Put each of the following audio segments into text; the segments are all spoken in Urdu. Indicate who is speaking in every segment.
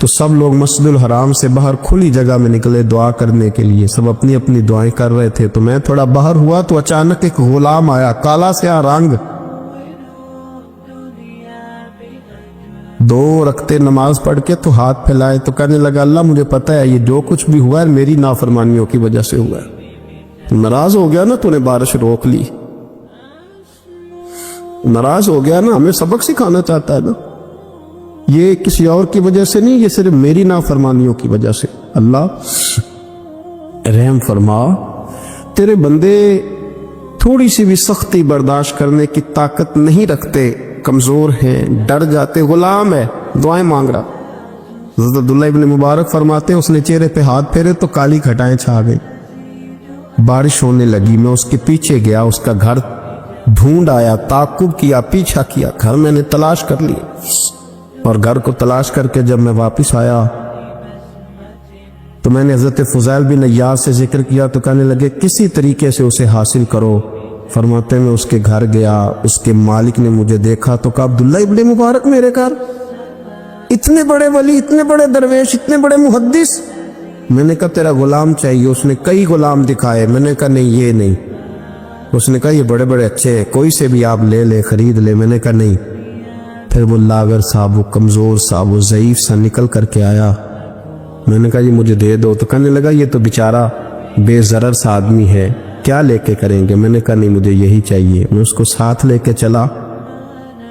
Speaker 1: تو سب لوگ مسجد الحرام سے باہر کھلی جگہ میں نکلے دعا کرنے کے لیے، سب اپنی اپنی دعائیں کر رہے تھے۔ تو میں تھوڑا باہر ہوا تو اچانک ایک غلام آیا، کالا سیاہ رنگ، 2 رکعتیں نماز پڑھ کے تو ہاتھ پھیلائے تو کہنے لگا اللہ مجھے پتہ ہے یہ جو کچھ بھی ہوا ہے میری نافرمانیوں کی وجہ سے ہوا ہے۔ ناراض ہو گیا نا تو نے بارش روک لی، ناراض ہو گیا نا، ہمیں سبق سکھانا چاہتا ہے نا، یہ کسی اور کی وجہ سے نہیں، یہ صرف میری نافرمانیوں کی وجہ سے۔ اللہ رحم فرما، تیرے بندے تھوڑی سی بھی سختی برداشت کرنے کی طاقت نہیں رکھتے، کمزور ہیں، ڈر جاتے۔ غلام ہے، دعائیں مانگ رہا۔ حضرت عبداللہ ابن مبارک فرماتے ہیں اس نے چہرے پہ ہاتھ پھیرے تو کالی گھٹائیں چھا گئی، بارش ہونے لگی۔ میں اس کے پیچھے گیا، اس کا گھر ڈھونڈ آیا، تعقب کیا، پیچھا کیا، گھر میں نے تلاش کر لی، اور گھر کو تلاش کر کے جب میں واپس آیا تو میں نے حضرت فضیل بن عیاض سے ذکر کیا تو کہنے لگے کسی طریقے سے اسے حاصل کرو۔ فرماتے میں اس کے گھر گیا، اس کے مالک نے مجھے دیکھا تو کہا عبداللہ ابن مبارک میرے گھر، اتنے بڑے ولی، اتنے بڑے درویش، اتنے بڑے محدث۔ میں نے کہا تیرا غلام چاہیے؟ اس نے کئی غلام دکھائے، میں نے کہا نہیں یہ نہیں۔ اس نے کہا یہ بڑے بڑے اچھے ہیں، کوئی سے بھی آپ لے لے، خرید لے۔ میں نے کہا نہیں۔ پھر وہ لاغر صاحب، وہ کمزور صاحب، وہ ضعیف سا نکل کر کے آیا۔ میں نے کہا یہ مجھے دے دو، تو کہنے لگا یہ تو بیچارہ بے ضرر سا آدمی ہے، کیا لے کے کریں گے؟ میں نے کہا نہیں مجھے یہی چاہیے۔ میں اس کو ساتھ لے کے چلا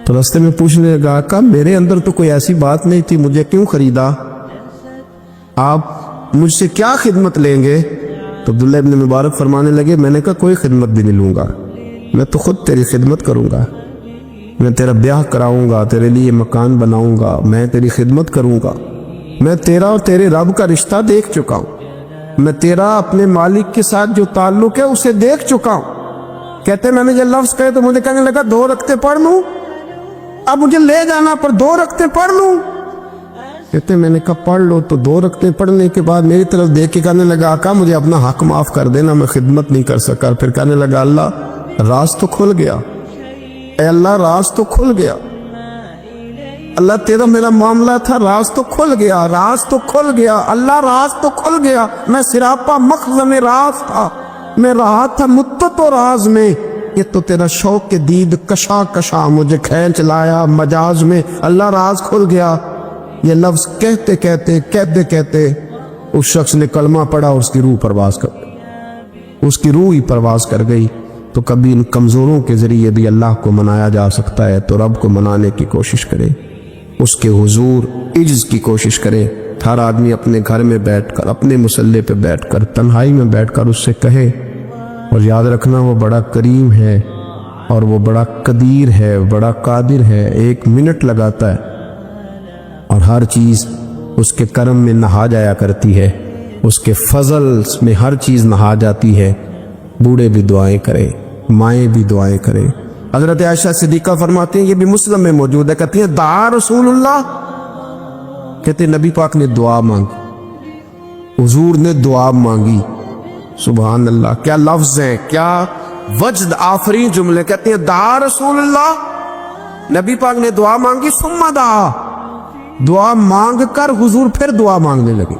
Speaker 1: تو رستے میں پوچھنے لگا کہ میرے اندر تو کوئی ایسی بات نہیں تھی، مجھے کیوں خریدا؟ آپ مجھ سے کیا خدمت لیں گے؟ تو عبداللہ ابن مبارک فرمانے لگے میں نے کہا کوئی خدمت بھی نہیں لوں گا، میں تو خود تیری خدمت کروں گا، میں تیرا بیاہ کراؤں گا، تیرے لیے مکان بناؤں گا، میں تیری خدمت کروں گا۔ میں تیرا اور تیرے رب کا رشتہ دیکھ چکا ہوں، میں تیرا اپنے مالک کے ساتھ جو تعلق ہے اسے دیکھ چکا ہوں۔ کہتے میں نے یہ لفظ کہے تو مجھے کہنے لگا 2 رکعتیں پڑھ لوں، اب مجھے لے جانا پر 2 رکعتیں پڑھ لوں۔ کہتے میں نے کہا پڑھ لو۔ تو 2 رکعتیں پڑھنے کے بعد میری طرف دیکھ کے کہنے لگا آقا مجھے اپنا حق معاف کر دینا، میں خدمت نہیں کر سکا۔ پھر کہنے لگا اللہ راز تو کھل گیا، اے اللہ راز تو کھل گیا، اللہ تیرا میرا معاملہ تھا، راز تو کھل گیا، راز تو کھل گیا، اللہ راز تو کھل گیا۔ میں سراپا مخزن راز تھا، میں رہا تھا مدت و راز میں، یہ تو تیرا شوق کے دید کشا کشا مجھے کھینچ لایا مجاز میں، اللہ راز کھل گیا۔ یہ لفظ کہتے کہتے کہتے کہتے اس شخص نے کلمہ پڑھا، اس کی روح پرواز کر گئی، اس کی روح ہی پرواز کر گئی۔ تو کبھی ان کمزوروں کے ذریعے بھی اللہ کو منایا جا سکتا ہے، تو رب کو منانے کی کوشش کرے، اس کے حضور عجز کی کوشش کرے۔ ہر آدمی اپنے گھر میں بیٹھ کر، اپنے مصلے پہ بیٹھ کر، تنہائی میں بیٹھ کر اس سے کہے، اور یاد رکھنا وہ بڑا کریم ہے اور وہ بڑا قدیر ہے، بڑا قادر ہے، 1 منٹ لگاتا ہے اور ہر چیز اس کے کرم میں نہا جایا کرتی ہے، اس کے فضل میں ہر چیز نہا جاتی ہے۔ بوڑھے بھی دعائیں کریں، مائیں بھی دعائیں کریں۔ حضرت عائشہ صدیقہ فرماتی ہیں، یہ بھی مسلم میں موجود ہے، کہتی ہیں دعا رسول اللہ، کہتے ہیں نبی پاک نے دعا مانگی، حضور نے دعا مانگی۔ سبحان اللہ، کیا لفظ ہیں، کیا وجد آفرین جملے۔ کہتے ہیں دعا رسول اللہ، نبی پاک نے دعا مانگی، ثم دعا، دعا مانگ کر حضور پھر دعا مانگنے لگے۔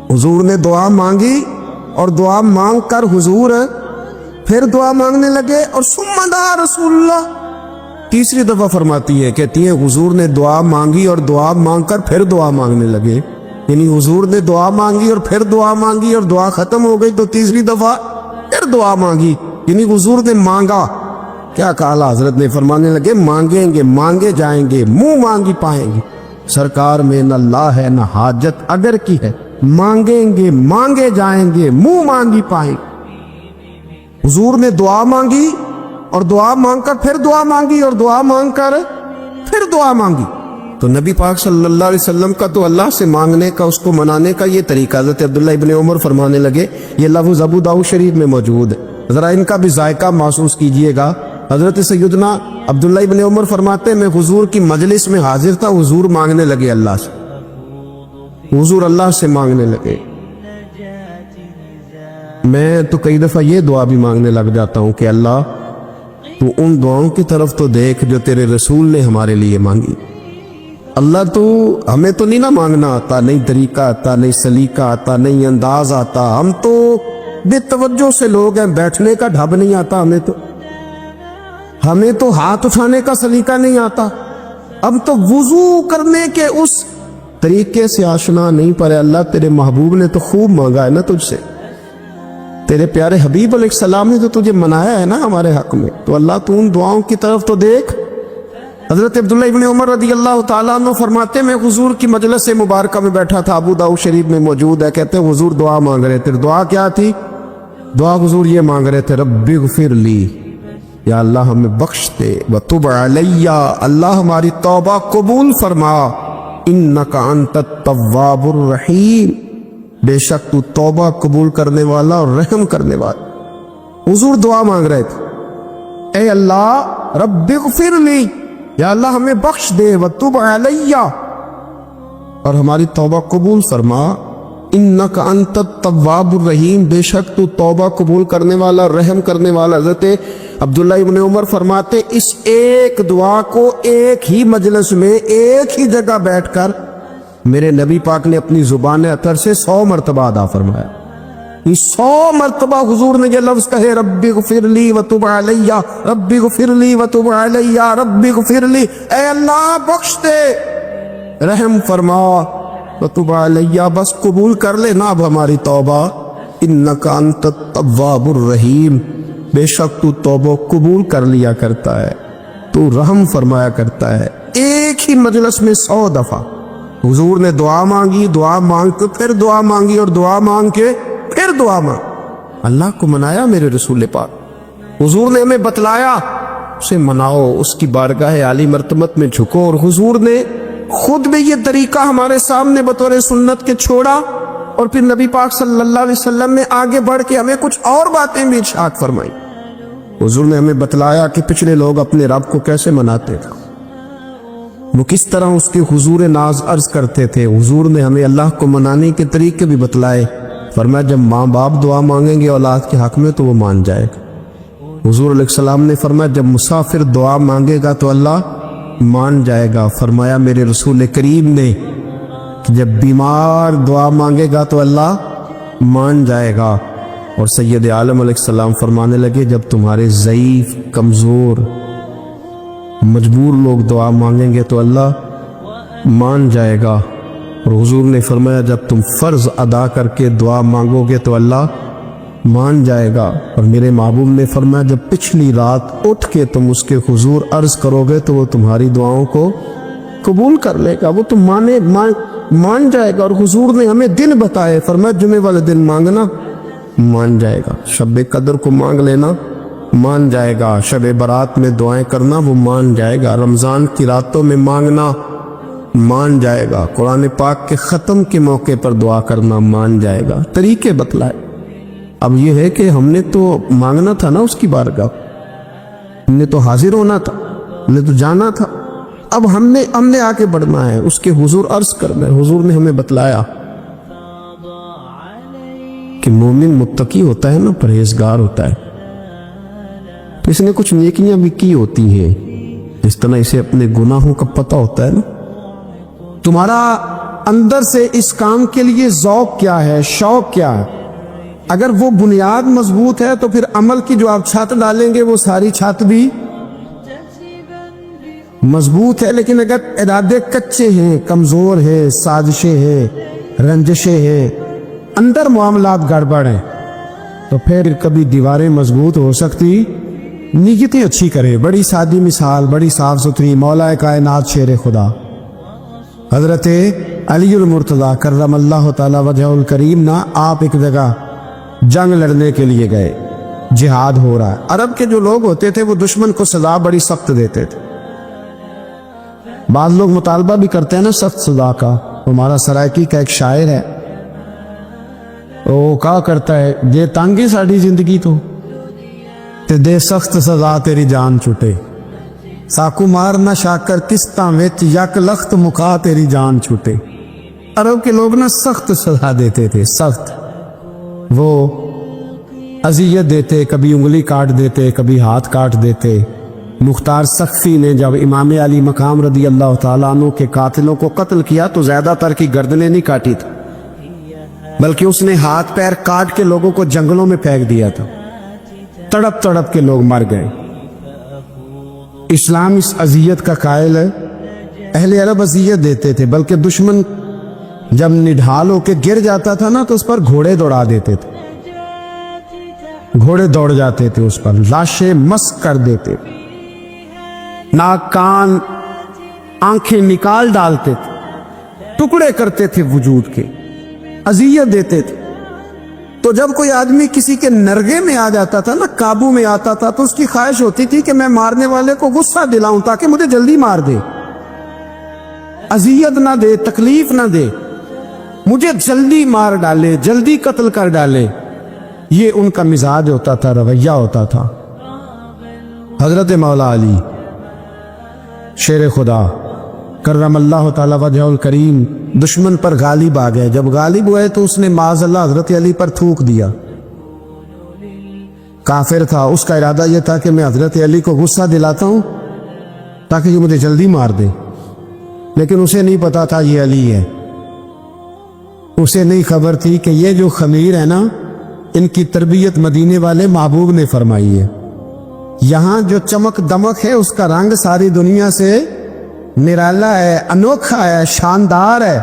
Speaker 1: حضور نے دعا مانگی اور دعا مانگ کر حضور پھر دعا مانگنے لگے، اور ثم دعا رسول اللہ، تیسری دفعہ فرماتی ہے، کہتی ہے حضور نے دعا مانگی اور دعا مانگ کر پھر دعا مانگنے لگے، یعنی حضور نے دعا مانگی اور پھر دعا مانگی اور دعا ختم ہو گئی تو تیسری دفعہ پھر دعا مانگی، یعنی حضور نے مانگا۔ کیا کہا حضرت نے؟ فرمانے لگے مانگیں گے مانگے جائیں گے، منہ مانگی پائیں گے، سرکار میں نہ لا ہے نہ حاجت اگر کی ہے، مانگیں گے مانگے جائیں گے، منہ مانگی پائیں گے۔ حضور نے دعا مانگی اور دعا مانگ کر پھر دعا مانگی اور دعا مانگ کر پھر دعا مانگی۔ تو نبی پاک صلی اللہ علیہ وسلم کا تو اللہ سے مانگنے کا، اس کو منانے کا یہ طریقہ۔ حضرت عبداللہ ابن عمر فرمانے لگے، یہ لفظ ابو داؤد شریف میں موجود ہے، ذرا ان کا بھی ذائقہ محسوس کیجئے گا۔ حضرت سیدنا عبداللہ ابن عمر فرماتے ہیں میں حضور کی مجلس میں حاضر تھا، حضور مانگنے لگے اللہ سے، حضور اللہ سے مانگنے لگے۔ میں تو کئی دفعہ یہ دعا بھی مانگنے لگ جاتا ہوں کہ اللہ تو ان دعاؤں کی طرف تو دیکھ جو تیرے رسول نے ہمارے لیے مانگی، اللہ تو ہمیں تو نہیں نا مانگنا آتا، نہیں طریقہ آتا، نہیں سلیقہ آتا، نہیں انداز آتا، ہم تو بے توجہ سے لوگ ہیں، بیٹھنے کا ڈھب نہیں آتا ہمیں تو ہاتھ اٹھانے کا سلیقہ نہیں آتا، ہم تو وضو کرنے کے اس طریقے سے آشنا نہیں پڑے۔ اللہ تیرے محبوب نے تو خوب مانگا ہے نا تجھ سے، تیرے پیارے حبیب علیہ السلام نے تو تجھے منایا ہے نا ہمارے حق میں، تو اللہ تو ان دعاؤں کی طرف تو دیکھ۔ حضرت عبداللہ ابن عمر رضی اللہ تعالیٰ عنہ فرماتے میں حضور کی مجلس مبارکہ میں بیٹھا تھا، ابو داؤد شریف میں موجود ہے، کہتے ہیں حضور دعا مانگ رہے تھے۔ دعا کیا تھی؟ دعا حضور یہ مانگ رہے تھے، رب اغفر لی، یا اللہ ہمیں بخش دے، وتب علی، اللہ ہماری توبہ قبول فرما، انک انت التواب الرحیم، بے شک تو توبہ قبول کرنے والا اور رحم کرنے والا۔ حضور دعا مانگ رہے تھے، اے اللہ رب اغفر لی، یا اللہ ہمیں بخش دے، وتب علی، اور ہماری توبہ قبول فرما، انک انت التواب الرحیم، بے شک تو توبہ قبول کرنے والا رحم کرنے والا۔ حضرت عبداللہ ابن عمر فرماتے اس ایک دعا کو ایک ہی مجلس میں ایک ہی جگہ بیٹھ کر میرے نبی پاک نے اپنی زبان اطہر سے 100 مرتبہ ادا فرمایا۔ 100 مرتبہ حضور نے یہ لفظ کہے، رب اغفر لی وتب علی، رب اغفر لی وتب علی، رب اغفر لی، اے اللہ بخش دے، رحم فرما، وتب علی، بس قبول کر لے نا اب ہماری توبہ، انک انت التواب الرحیم، بے شک تو توبہ قبول کر لیا کرتا ہے، تو رحم فرمایا کرتا ہے۔ ایک ہی مجلس میں 100 دفعہ حضور نے دعا مانگی، دعا مانگ کے پھر دعا مانگی، اور دعا مانگ کے پھر دعا مانگ، اللہ کو منایا میرے رسول پاک۔ حضور نے ہمیں بتلایا اسے مناؤ، اس کی بارگاہ عالی مرتبت میں جھکو، اور حضور نے خود بھی یہ طریقہ ہمارے سامنے بطور سنت کے چھوڑا، اور پھر نبی پاک صلی اللہ علیہ وسلم نے آگے بڑھ کے ہمیں کچھ اور باتیں بھی ارشاد فرمائی۔ حضور نے ہمیں بتلایا کہ پچھلے لوگ اپنے رب کو کیسے مناتے تھے، وہ کس طرح اس کے حضور ناز عرض کرتے تھے۔ حضور نے ہمیں اللہ کو منانے کے طریقے بھی بتلائے، فرمایا جب ماں باپ دعا مانگیں گے اولاد کے حق میں تو وہ مان جائے گا۔ حضور علیہ السلام نے فرمایا جب مسافر دعا مانگے گا تو اللہ مان جائے گا۔ فرمایا میرے رسول کریم نے کہ جب بیمار دعا مانگے گا تو اللہ مان جائے گا۔ اور سید عالم علیہ السلام فرمانے لگے جب تمہارے ضعیف، کمزور، مجبور لوگ دعا مانگیں گے تو اللہ مان جائے گا۔ اور حضور نے فرمایا جب تم فرض ادا کر کے دعا مانگو گے تو اللہ مان جائے گا۔ اور میرے محبوب نے فرمایا جب پچھلی رات اٹھ کے تم اس کے حضور عرض کرو گے تو وہ تمہاری دعاؤں کو قبول کر لے گا، وہ تم مان جائے گا۔ اور حضور نے ہمیں دن بتائے، فرمایا جمعے والے دن مانگنا مان جائے گا، شب قدر کو مانگ لینا مان جائے گا، شب برات میں دعائیں کرنا وہ مان جائے گا، رمضان کی راتوں میں مانگنا مان جائے گا، قرآن پاک کے ختم کے موقع پر دعا کرنا مان جائے گا۔ طریقے بتلائے۔ اب یہ ہے کہ ہم نے تو مانگنا تھا نا اس کی بارگاہ، ہم نے تو حاضر ہونا تھا، ہم نے تو جانا تھا، اب ہم نے آگے بڑھنا ہے، اس کے حضور عرض کرنا ہے۔ حضور نے ہمیں بتلایا کہ مومن متقی ہوتا ہے نا، پرہیزگار ہوتا ہے، تو اس نے کچھ نیکیاں بھی کی ہوتی ہیں، اس طرح اسے اپنے گناہوں کا پتہ ہوتا ہے نا۔ تمہارا اندر سے اس کام کے لیے ذوق کیا ہے، شوق کیا ہے؟ اگر وہ بنیاد مضبوط ہے تو پھر عمل کی جو آپ چھت ڈالیں گے وہ ساری چھت بھی مضبوط ہے۔ لیکن اگر ارادے کچے ہیں، کمزور ہیں، سازشیں ہیں، رنجشیں ہیں، اندر معاملات گڑبڑ ہیں، تو پھر کبھی دیواریں مضبوط ہو سکتی، نیتیں اچھی کرے۔ بڑی سادی مثال، بڑی صاف ستھری، مولا کائنات شیر خدا حضرت علی المرتضیٰ کرم اللہ تعالی وجہ الکریم نا، آپ ایک جگہ جنگ لڑنے کے لیے گئے، جہاد ہو رہا ہے۔ عرب کے جو لوگ ہوتے تھے وہ دشمن کو سزا بڑی سخت دیتے تھے، بعض لوگ مطالبہ بھی کرتے ہیں نا سخت سزا کا۔ ہمارا سرائکی کا ایک شاعر ہے، وہ کہا کرتا ہے جے تانگی ساڑی زندگی تو تے دے سخت سزا تیری جان چھٹے، ساکو مار نہ شاکر تستاں وچ یک لخت مکا تیری جان چھوٹے۔ عرب کے لوگ نا سخت سزا دیتے تھے، سخت، وہ اذیت دیتے، کبھی انگلی کاٹ دیتے، کبھی ہاتھ کاٹ دیتے، مختار سقفی نے جب امام علی مقام رضی اللہ تعالیٰ عنہ کے قاتلوں کو قتل کیا تو زیادہ تر کی گردنیں نہیں کاٹی تھی، بلکہ اس نے ہاتھ پیر کاٹ کے لوگوں کو جنگلوں میں پھینک دیا تھا، تڑپ تڑپ کے لوگ مر گئے۔ اسلام اس اذیت کا قائل ہے۔ اہل عرب اذیت دیتے تھے، بلکہ دشمن جب نڈھال ہو کے گر جاتا تھا نا تو اس پر گھوڑے دوڑا دیتے تھے، گھوڑے دوڑ جاتے تھے اس پر، لاشیں مسک کر دیتے تھے، ناک کان آنکھیں نکال ڈالتے تھے، ٹکڑے کرتے تھے وجود کے، اذیت دیتے تھے۔ تو جب کوئی آدمی کسی کے نرغے میں آ جاتا تھا نا، قابو میں آتا تھا، تو اس کی خواہش ہوتی تھی کہ میں مارنے والے کو غصہ دلاؤں تاکہ مجھے جلدی مار دے، اذیت نہ دے، تکلیف نہ دے، مجھے جلدی مار ڈالے، جلدی قتل کر ڈالے۔ یہ ان کا مزاج ہوتا تھا، رویہ ہوتا تھا۔ حضرت مولا علی شیر خدا کرم اللہ تعالی وجہ الکریم دشمن پر غالب آ گئے۔ جب غالب ہوئے تو اس نے معاذ اللہ حضرت علی پر تھوک دیا۔ کافر تھا، اس کا ارادہ یہ تھا کہ میں حضرت علی کو غصہ دلاتا ہوں تاکہ یہ مجھے جلدی مار دے، لیکن اسے نہیں پتا تھا یہ علی ہے، اسے نہیں خبر تھی کہ یہ جو خمیر ہے نا، ان کی تربیت مدینے والے محبوب نے فرمائی ہے۔ یہاں جو چمک دمک ہے اس کا رنگ ساری دنیا سے نرالا ہے، انوکھا ہے، شاندار ہے،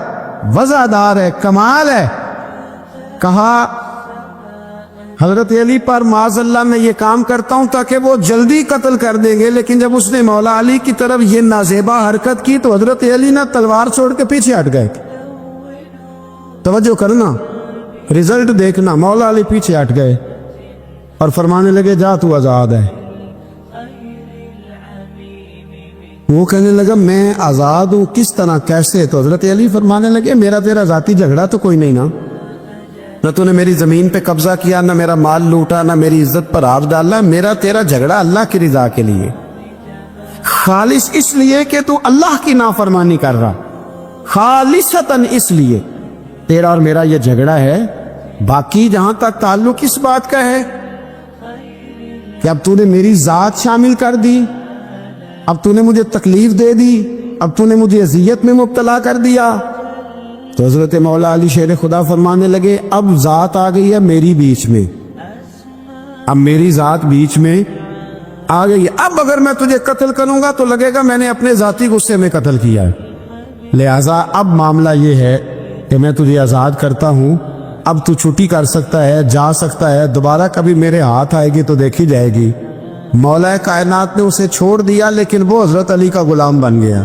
Speaker 1: وزادار ہے، کمال ہے۔ کہا حضرت علی پر معاذ اللہ میں یہ کام کرتا ہوں تاکہ وہ جلدی قتل کر دیں گے، لیکن جب اس نے مولا علی کی طرف یہ نازیبا حرکت کی تو حضرت علی نے تلوار چھوڑ کے پیچھے ہٹ گئے۔ توجہ کرنا، رزلٹ دیکھنا، مولا علی پیچھے ہٹ گئے اور فرمانے لگے جا تو آزاد ہے۔ وہ کہنے لگا میں آزاد ہوں، کس طرح، کیسے؟ تو حضرت علی فرمانے لگے میرا تیرا ذاتی جھگڑا تو کوئی نہیں نا، نہ تو نے میری زمین پہ قبضہ کیا، نہ میرا مال لوٹا، نہ میری عزت پر ہاتھ ڈالا۔ میرا تیرا جھگڑا اللہ کی رضا کے لیے، خالص اس لیے کہ تو اللہ کی نافرمانی کر رہا، خالصتاً اس لیے تیرا اور میرا یہ جھگڑا ہے۔ باقی جہاں تک تعلق اس بات کا ہے کہ اب تو نے میری ذات شامل کر دی، اب تو نے مجھے تکلیف دے دی، اب تو نے مجھے اذیت میں مبتلا کر دیا، تو حضرت مولا علی شیر خدا فرمانے لگے اب ذات آ گئی ہے میری بیچ میں، اب میری ذات بیچ میں آ گئی ہے۔ اب اگر میں تجھے قتل کروں گا تو لگے گا میں نے اپنے ذاتی غصے میں قتل کیا ہے، لہٰذا اب معاملہ یہ ہے کہ میں تجھے آزاد کرتا ہوں، اب تو چھٹی کر سکتا ہے، جا سکتا ہے، دوبارہ کبھی میرے ہاتھ آئے گی تو دیکھی جائے گی۔ مولا کائنات نے اسے چھوڑ دیا، لیکن وہ حضرت علی کا غلام بن گیا،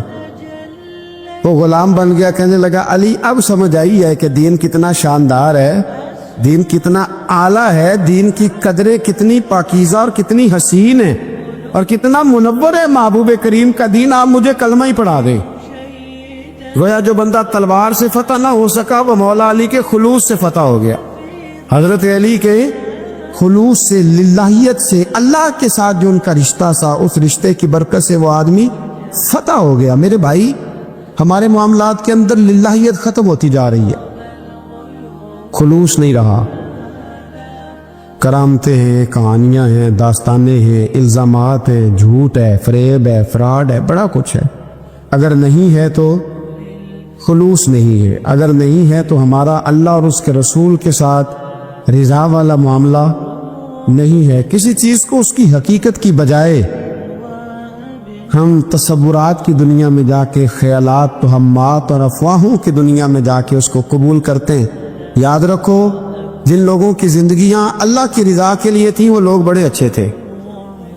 Speaker 1: وہ غلام بن گیا۔ کہنے لگا علی اب سمجھ آئی ہے کہ دین کتنا شاندار ہے، دین کتنا اعلیٰ ہے، دین کی قدریں کتنی پاکیزہ اور کتنی حسین ہے اور کتنا منور ہے محبوب کریم کا دین، آپ مجھے کلمہ ہی پڑھا دیں۔ گویا جو بندہ تلوار سے فتح نہ ہو سکا وہ مولا علی کے خلوص سے فتح ہو گیا، حضرت علی کے خلوص سے، للہیت سے، اللہ کے ساتھ جو ان کا رشتہ تھا اس رشتے کی برکت سے وہ آدمی فتح ہو گیا۔ میرے بھائی، ہمارے معاملات کے اندر للہیت ختم ہوتی جا رہی ہے، خلوص نہیں رہا، کرامتیں ہیں، کہانیاں ہیں، داستانیں ہیں، الزامات ہیں، جھوٹ ہے، فریب ہے، فراڈ ہے، بڑا کچھ ہے۔ اگر نہیں ہے تو خلوص نہیں ہے، اگر نہیں ہے تو ہمارا اللہ اور اس کے رسول کے ساتھ رضا والا معاملہ نہیں ہے۔ کسی چیز کو اس کی حقیقت کی بجائے ہم تصورات کی دنیا میں جا کے، خیالات، توہمات اور افواہوں کی دنیا میں جا کے اس کو قبول کرتے ہیں۔ یاد رکھو، جن لوگوں کی زندگیاں اللہ کی رضا کے لیے تھیں وہ لوگ بڑے اچھے تھے،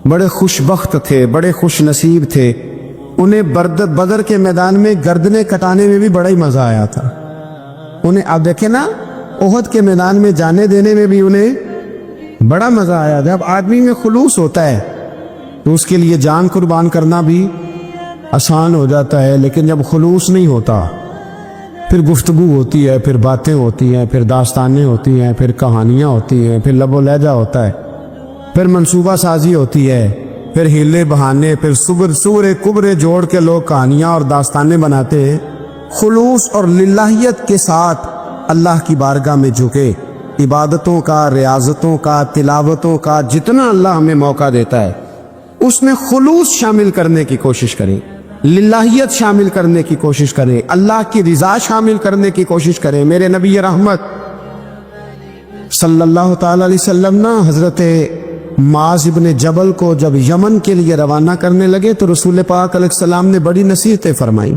Speaker 1: بڑے خوش بخت تھے، بڑے خوش نصیب تھے۔ انہیں بدر کے میدان میں گردنیں کٹانے میں بھی بڑا ہی مزہ آیا تھا انہیں۔ آپ دیکھیں نا، احد کے میدان میں جانے دینے میں بھی انہیں بڑا مزہ آیا۔ جب آدمی میں خلوص ہوتا ہے تو اس کے لیے جان قربان کرنا بھی آسان ہو جاتا ہے، لیکن جب خلوص نہیں ہوتا پھر گفتگو ہوتی ہے، پھر باتیں ہوتی ہیں، پھر داستانیں ہوتی ہیں، پھر کہانیاں ہوتی ہیں، پھر لب و لہجہ ہوتا ہے، پھر منصوبہ سازی ہوتی ہے، پھر ہیلے بہانے، پھر سورے کبرے جوڑ کے لوگ کہانیاں اور داستانیں بناتے ہیں۔ خلوص اور للہیت کے ساتھ اللہ کی بارگاہ میں جھکے، عبادتوں کا، ریاضتوں کا، تلاوتوں کا جتنا اللہ ہمیں موقع دیتا ہے اس میں خلوص شامل کرنے کی کوشش کریں، للہیت شامل کرنے کی کوشش کریں، اللہ کی رضا شامل کرنے کی کوشش کریں۔ میرے نبی رحمت صلی اللہ تعالی علیہ وسلم نا حضرت معاذ ابن جبل کو جب یمن کے لیے روانہ کرنے لگے تو رسول پاک علیہ السلام نے بڑی نصیحتیں فرمائیں۔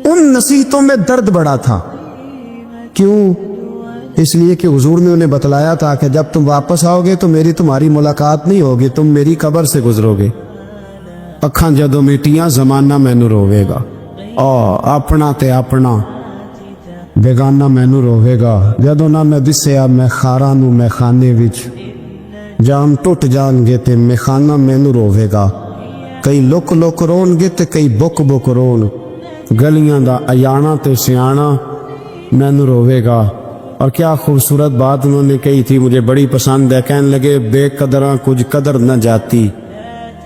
Speaker 1: ان نصیحتوں میں درد بڑا تھا، کیوں؟ اس لیے کہ حضور نے انہیں بتلایا تھا کہ جب تم واپس آؤ گے تو میری تمہاری ملاقات نہیں ہوگی، تم میری قبر سے گزرو گے۔ اکھاں جدوں میٹیاں زمانہ مینوں روے گا، اپنا تے اپنا بیگانہ مینوں روے گا، جدوں نہ میں دسیا میں خاراں نوں میں خانے وچ، جام ٹوٹ جان گے تے میں خانہ مینوں روے گا۔ کئی لک لک رون گے تے کئی بک بک رون، گلیاں دا ایانا تے سیانا مینوں روے گا۔ اور کیا خوبصورت بات انہوں نے کہی تھی، مجھے بڑی پسند ہے۔ کہنے لگے بے قدراں کچھ قدر نہ جاتی،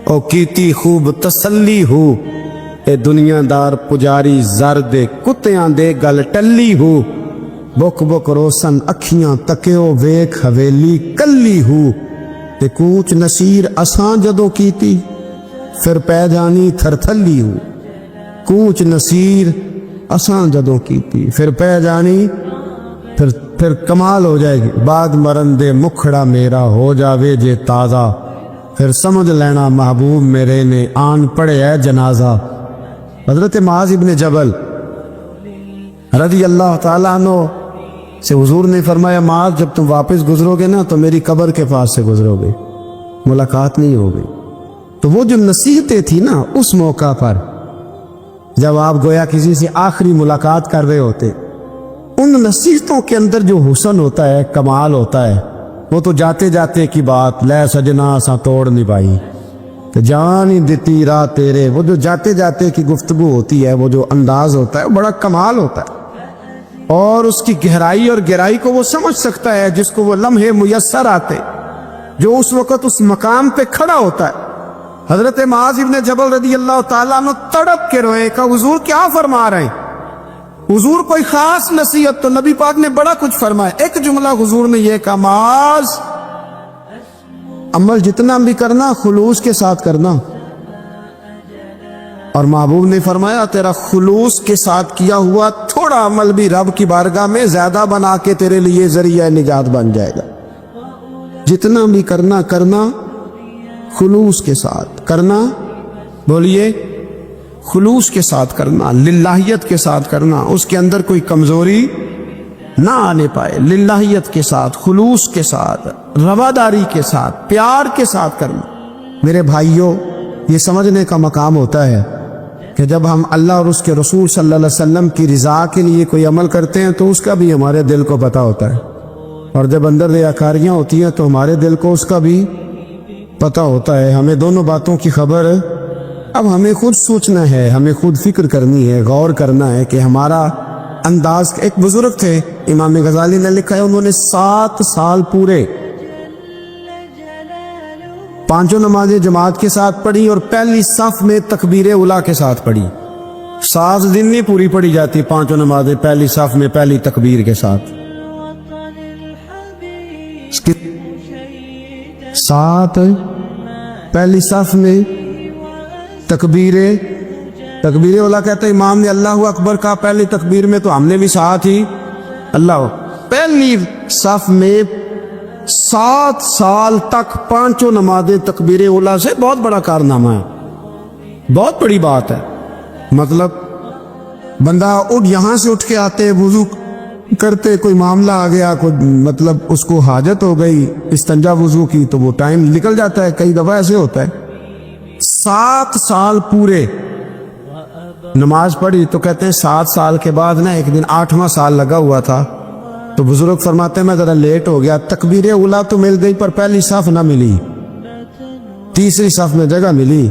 Speaker 1: او کیتی خوب تسلی ہو، اے دنیا دار پجاری زر دے کتیاں دے گل ٹلی ہو، بک بک روسن اکھیاں تکیو ویک حویلی کلی ہو، تے کوچ نصیر اساں جدوں کیتی پھر پہ جانی تھر تھلی ہو، کوچ نصیر اساں جدوں کیتی پھر پہ جانی پھر کمال ہو جائے گی۔ بعد مرن دے مکھڑا میرا ہو جاوے جے تازہ، پھر سمجھ لینا محبوب میرے نے آن پڑے ہے جنازہ۔ حضرت معاذ ابن جبل رضی اللہ تعالیٰ عنہ سے حضور نے فرمایا، معاذ جب تم واپس گزرو گے نا تو میری قبر کے پاس سے گزرو گے، ملاقات نہیں ہوگی۔ تو وہ جو نصیحتیں تھی نا اس موقع پر جب آپ گویا کسی سے آخری ملاقات کر رہے ہوتے، ان نصیحتوں کے اندر جو حسن ہوتا ہے، کمال ہوتا ہے، وہ تو جاتے جاتے کی بات، لے سجنا سا توڑ نہیں پائی کہ جان ہی دیتی راہ تیرے، وہ جو جاتے جاتے کی گفتگو ہوتی ہے، وہ جو انداز ہوتا ہے، وہ بڑا کمال ہوتا ہے، اور اس کی گہرائی اور گہرائی کو وہ سمجھ سکتا ہے جس کو وہ لمحے میسر آتے، جو اس وقت اس مقام پہ کھڑا ہوتا ہے۔ حضرت معاذ ابن جبل رضی اللہ تعالیٰ عنہ تڑپ کے روئے، کہا حضور کیا فرما رہے ہیں؟ حضور کوئی خاص نصیحت تو نبی پاک نے بڑا کچھ فرمایا، ایک جملہ حضور نے یہ کہا، معاذ عمل جتنا بھی کرنا خلوص کے ساتھ کرنا۔ اور محبوب نے فرمایا تیرا خلوص کے ساتھ کیا ہوا تھوڑا عمل بھی رب کی بارگاہ میں زیادہ بنا کے تیرے لیے ذریعہ نجات بن جائے گا۔ جتنا بھی کرنا خلوص کے ساتھ کرنا، بولیے خلوص کے ساتھ کرنا، للہیت کے ساتھ کرنا، اس کے اندر کوئی کمزوری نہ آنے پائے، للہیت کے ساتھ، خلوص کے ساتھ، رواداری کے ساتھ، پیار کے ساتھ کرنا۔ میرے بھائیوں، یہ سمجھنے کا مقام ہوتا ہے کہ جب ہم اللہ اور اس کے رسول صلی اللہ علیہ وسلم کی رضا کے لیے کوئی عمل کرتے ہیں تو اس کا بھی ہمارے دل کو پتہ ہوتا ہے، اور جب اندر ریاکاریاں ہوتی ہیں تو ہمارے دل کو اس کا بھی پتہ ہوتا ہے۔ ہمیں دونوں باتوں کی خبر اب ہمیں خود سوچنا ہے، ہمیں خود فکر کرنی ہے، غور کرنا ہے کہ ہمارا انداز۔ ایک بزرگ تھے امام غزالی نے لکھا ہے، انہوں نے 7 سال پورے پانچوں نمازیں جماعت کے ساتھ پڑھی اور پہلی صف میں تکبیر اولیٰ کے ساتھ پڑھی۔ 7 دن نہیں پوری پڑھی جاتی پانچوں نمازیں پہلی صف میں پہلی تکبیر کے ساتھ۔ 7 پہلی صف میں تکبیر اولیٰ کہتے ہیں، امام نے اللہ اکبر کہا پہلی تکبیر میں تو ہم نے بھی ساتھ ہی اللہ، پہلی صف میں 7 سال تک پانچوں نمازیں تکبیر اولیٰ سے، بہت بڑا کارنامہ ہے، بہت بڑی بات ہے۔ مطلب بندہ یہاں سے اٹھ کے آتے، وضو کرتے، کوئی معاملہ آ گیا، کوئی مطلب اس کو حاجت ہو گئی استنجا وضو کی، تو وہ ٹائم نکل جاتا ہے، کئی دفعہ ایسے ہوتا ہے۔ 7 سال پورے نماز پڑھی، تو کہتے ہیں 7 سال کے بعد نا ایک دن 8واں سال لگا ہوا تھا، تو بزرگ فرماتے ہیں میں ذرا لیٹ ہو گیا، تکبیر اولیٰ تو مل گئی پر پہلی صف نہ ملی، تیسری صف میں جگہ ملی۔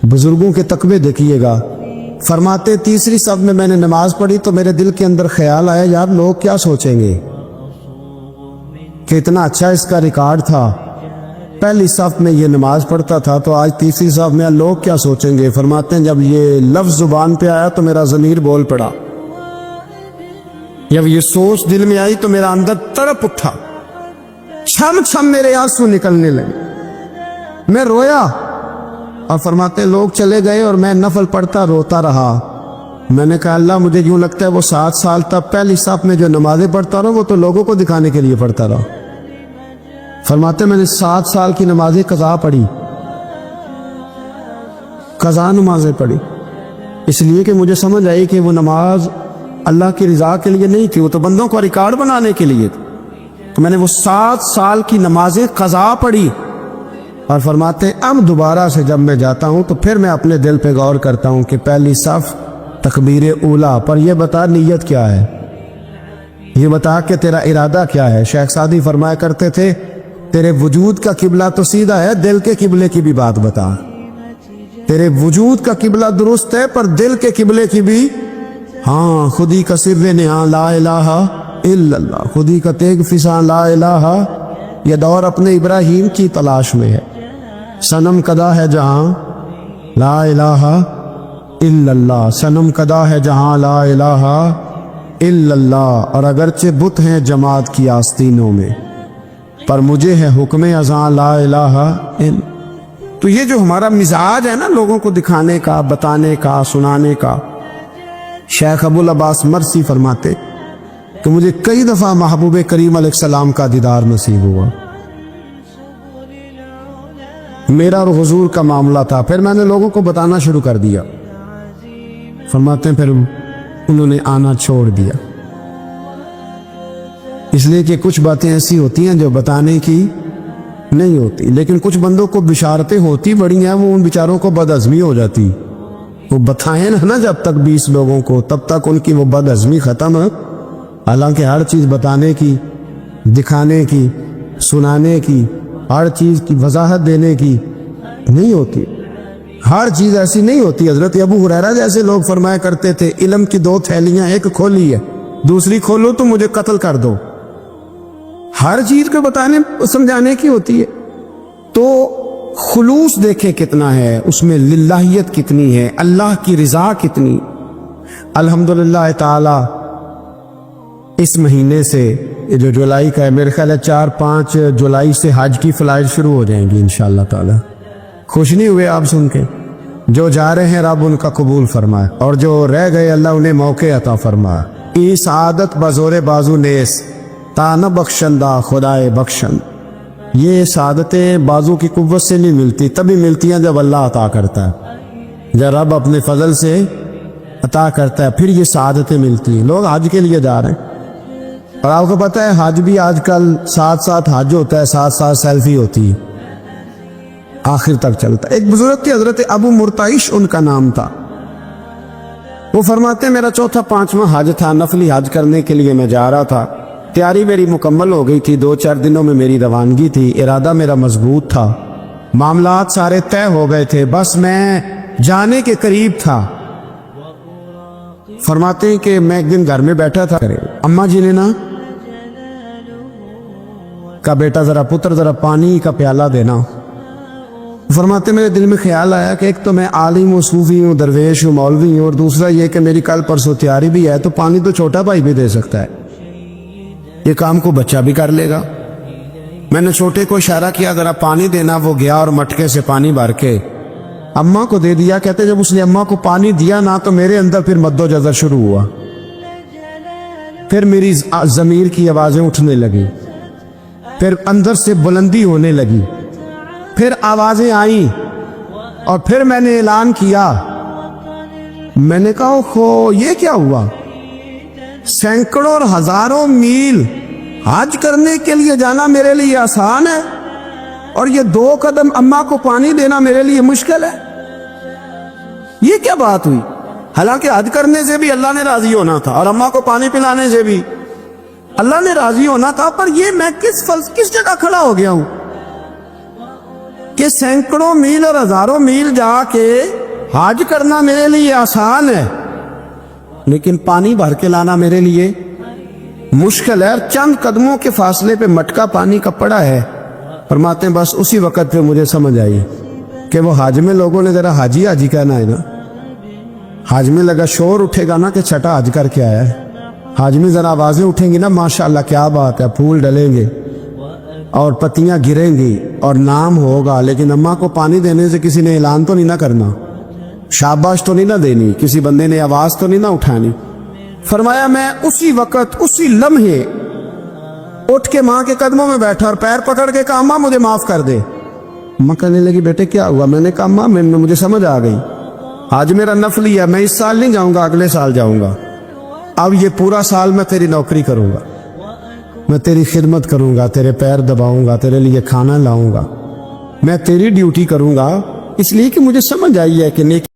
Speaker 1: بزرگوں کے تقوی دیکھیے گا، فرماتے تیسری صف میں نے نماز پڑھی تو میرے دل کے اندر خیال آیا، یار لوگ کیا سوچیں گے کہ اتنا اچھا اس کا ریکارڈ تھا، پہلی صف میں یہ نماز پڑھتا تھا تو آج تیسری صف میں لوگ کیا سوچیں گے۔ فرماتے ہیں جب یہ لفظ زبان پہ آیا تو میرا ضمیر بول پڑا، جب یہ سوچ دل میں آئی تو میرا اندر تڑپ اٹھا، چھم چھم میرے آنسو نکلنے لگے۔ میں رویا اور فرماتے لوگ چلے گئے اور میں نفل پڑھتا روتا رہا. میں نے کہا اللہ مجھے یوں لگتا ہے وہ 7 سال تک پہلی صف میں جو نمازیں پڑھتا رہا وہ تو لوگوں کو دکھانے کے لیے پڑھتا رہا. فرماتے میں نے 7 سال کی نمازیں قضا پڑھی, قضا نمازیں پڑھی, اس لیے کہ مجھے سمجھ آئی کہ وہ نماز اللہ کی رضا کے لیے نہیں تھی, وہ تو بندوں کو ریکارڈ بنانے کے لیے تھی. تو میں نے وہ 7 سال کی نمازیں قضا پڑھی. اور فرماتے اب دوبارہ سے جب میں جاتا ہوں تو پھر میں اپنے دل پہ غور کرتا ہوں کہ پہلی صف تکبیر اولا پر یہ بتا نیت کیا ہے, یہ بتا کہ تیرا ارادہ کیا ہے. شیخ سعدی فرمایا کرتے تھے تیرے وجود کا قبلہ تو سیدھا ہے, دل کے قبلے کی بھی بات بتا. تیرے وجود کا قبلہ درست ہے پر دل کے قبلے کی بھی. ہاں خودی کا سر نہاں لا الہ الا اللہ, خودی کا تیگ فساں لا الہ, یہ دور اپنے ابراہیم کی تلاش میں ہے. صنم کدا ہے جہاں لا الہ الا اللہ, صنم کدا ہے جہاں لا الہ الا اللہ. اور اگرچہ بت ہیں جماعت کی آستینوں میں پر مجھے ہے حکم اذاں لا الہ الا. تو یہ جو ہمارا مزاج ہے نا لوگوں کو دکھانے کا, بتانے کا, سنانے کا. شیخ ابو العباس مرسی فرماتے کہ مجھے کئی دفعہ محبوب کریم علیہ السلام کا دیدار نصیب ہوا. میرا اور حضور کا معاملہ تھا, پھر میں نے لوگوں کو بتانا شروع کر دیا. فرماتے ہیں پھر انہوں نے آنا چھوڑ دیا, اس لیے کہ کچھ باتیں ایسی ہوتی ہیں جو بتانے کی نہیں ہوتی, لیکن کچھ بندوں کو بشارتیں ہوتی بڑی ہیں, وہ ان بیچاروں کو بدعزمی ہو جاتی. وہ بتائیں نا جب تک 20 لوگوں کو, تب تک ان کی وہ بدعزمی ختم ہے. حالانکہ ہر چیز بتانے کی, دکھانے کی, سنانے کی, ہر چیز کی وضاحت دینے کی نہیں ہوتی. ہر چیز ایسی نہیں ہوتی. حضرت ابو ہریرہ جیسے لوگ فرمایا کرتے تھے علم کی 2 تھیلیاں, ایک کھولی ہے دوسری کھولو تو مجھے قتل کر دو. ہر چیز کو بتانے سمجھانے کی ہوتی ہے. تو خلوص دیکھیں کتنا ہے اس میں, للہیت کتنی ہے, اللہ کی رضا کتنی. الحمدللہ تعالی اس مہینے سے جو جولائی کا ہے, میرے خیال ہے 4-5 جولائی سے حج کی فلائٹ شروع ہو جائیں گی انشاءاللہ تعالی. خوش نہیں ہوئے آپ سن کے؟ جو جا رہے ہیں رب ان کا قبول فرمائے, اور جو رہ گئے اللہ انہیں موقع عطا فرمائے. ای سعادت بزور بازو نیس تا نہ بخشندہ خدائے بخشن. یہ سعادتیں بازو کی قوت سے نہیں ملتی, تبھی ملتی ہیں جب اللہ عطا کرتا ہے, جب رب اپنے فضل سے عطا کرتا ہے پھر یہ سعادتیں ملتی ہیں. لوگ حج کے لیے جا رہے ہیں, اور آپ کو پتہ ہے حج بھی آج کل 7 حج ہوتا ہے, 7 سیلفی ہوتی ہے, آخر تک چلتا ہے. ایک بزرگ تھے حضرت ابو مرتعش ان کا نام تھا. وہ فرماتے ہیں میرا 4تھا-5واں حج تھا, نفلی حج کرنے کے لیے میں جا رہا تھا. تیاری میری مکمل ہو گئی تھی, 2-4 دنوں میں میری روانگی تھی. ارادہ میرا مضبوط تھا, معاملات سارے طے ہو گئے تھے, بس میں جانے کے قریب تھا. فرماتے ہیں کہ میں ایک دن گھر میں بیٹھا تھا, اماں جی نے نا کہا بیٹا ذرا پتر ذرا پانی کا پیالہ دینا. فرماتے میرے دل میں خیال آیا کہ ایک تو میں عالم ہوں, صوفی ہوں, درویش ہوں, مولوی ہوں, اور دوسرا یہ کہ میری کل پرسوں تیاری بھی ہے, تو پانی تو چھوٹا بھائی بھی دے سکتا ہے, یہ کام کو بچہ بھی کر لے گا. میں نے چھوٹے کو اشارہ کیا ذرا پانی دینا, وہ گیا اور مٹکے سے پانی بھر کے اماں کو دے دیا. کہتے جب اس نے اماں کو پانی دیا نا تو میرے اندر پھر مد و جزر شروع ہوا, پھر میری ضمیر کی آوازیں اٹھنے لگی, پھر اندر سے بلندی ہونے لگی, پھر آوازیں آئیں, اور پھر میں نے اعلان کیا. میں نے کہا خو یہ کیا ہوا, سینکڑوں اور ہزاروں میل حج کرنے کے لیے جانا میرے لیے آسان ہے, اور یہ 2 قدم اماں کو پانی دینا میرے لیے مشکل ہے. یہ کیا بات ہوئی؟ حالانکہ حج کرنے سے بھی اللہ نے راضی ہونا تھا, اور اماں کو پانی پلانے سے بھی اللہ نے راضی ہونا تھا. پر یہ میں کس جگہ کھڑا ہو گیا ہوں کہ سینکڑوں میل اور ہزاروں میل جا کے حج کرنا میرے لیے آسان ہے, لیکن پانی بھر کے لانا میرے لیے مشکل ہے. اور چند قدموں کے فاصلے پہ مٹکا پانی کا پڑا ہے. فرماتے ہیں بس اسی وقت پہ مجھے سمجھ آئی کہ وہ حج میں لوگوں نے ذرا حاجی حاجی کہنا ہے نا, حج میں لگا شور اٹھے گا نا کہ چھٹا حج کر کے آیا ہے, حج میں ذرا آوازیں اٹھیں گی نا ماشاءاللہ کیا بات ہے, پھول ڈلیں گے, اور پتیاں گریں گی اور نام ہوگا، لیکن اماں کو پانی دینے سے کسی نے اعلان تو نہیں نہ کرنا، شاباش تو نہیں نہ دینی، کسی بندے نے آواز تو نہیں نہ اٹھانی۔ فرمایا میں اسی وقت اسی لمحے اٹھ کے ماں کے قدموں میں بیٹھا اور پیر پکڑ کے کہا اماں مجھے معاف کر دے۔ اماں کہنے لگی بیٹے کیا ہوا؟ میں نے کہا اماں مجھے سمجھ آ گئی، آج میرا نفلی ہے، میں اس سال نہیں جاؤں گا، اگلے سال جاؤں گا، اب یہ پورا سال میں تیری نوکری کروں گا، میں تیری خدمت کروں گا، تیرے پیر دباؤں گا، تیرے لیے کھانا لاؤں گا، میں تیری ڈیوٹی کروں گا، اس لیے کہ مجھے سمجھ آئی ہے کہ نیکی